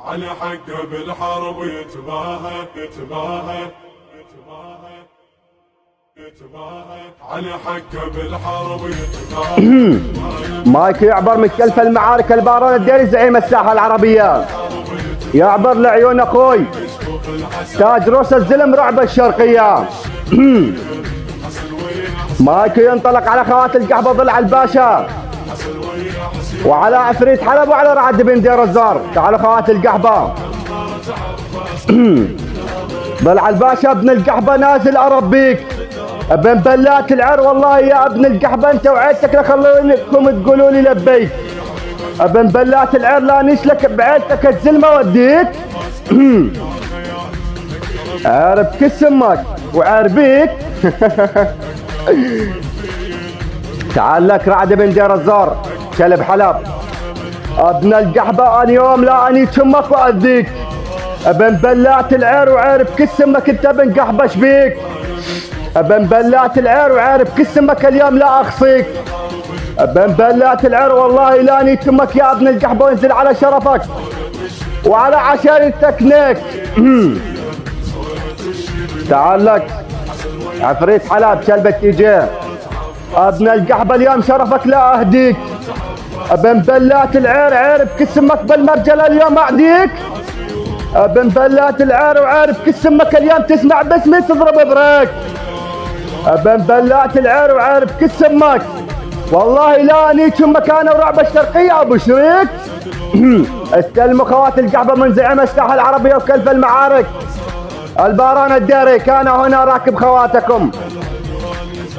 على حقه بالحرب يتباهى يتباهى يتباهى يتباهى على حقه بالحرب يتباهى. مايك يعبر من كلف المعارك البارون الديري زعيم الساحه العربيه، يعبر لعيون اخوي تاج روس الزلم رعب الشرقيه. مايك ينطلق على خوات القحبه ضلع الباشا وعلى عفريت حلب وعلى رعد بن دير الزار. تعالوا خوات القحبه. ضلع الباشا ابن القحبه نازل اربيك ابن بلات العر. والله يا ابن القحبه انت وعيلتك لخلونكم تقولوا لي لبيك. ابن بلات العر لا نشلك بعيلتك الزلمه وديك. عارف كس امك وعاربيك. تعال لك رعد بن دير الزار كلب حلب. ابن القحبه انا يوم لا اني تمك واذيك. ابن بلات العير وعارف كس امك انت ابن قحبه شبيك. ابن بلات العير وعارف كس امك اليوم لا اخصيك. ابن بلات العير والله لا اني تمك يا ابن القحبه وانزل على شرفك وعلى عشيرتك نيك. تعال لك عفريت حلب كلبة تيجي. ابن القحبه اليوم شرفك لا اهديك. ابن بلات العير عارف كس امك بالمرجله اليوم اعديك. ابن بلات العير وعارف كس امك اليوم تسمع باسمي تضرب بريك. ابن بلات العير وعارف كس امك والله لا انيك امك انا ورعب الشرقيه ابو شريك. استلموا خوات القحبه من زعيم الساحه العربيه وكلف المعارك البارون الديري كان هنا راكب خواتكم.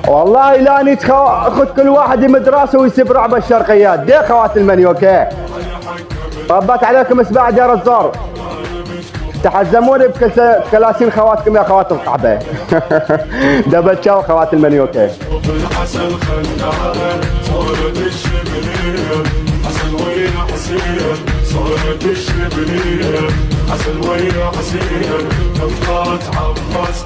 والله لا نيت اخذ كل واحد يمد راسه ويسيب رعب الشرقيات. دي خوات المنيوكي ربت عليكم اسباع دير الزور. تحزموني بكلاسين خواتكم يا خوات القحبه. دبل تشاو خوات المنيوكي. بالعسل خلاها صارت الشبليه عسل ويا حسين صارت الشبليه عسل ويا حسين نبقات عباس.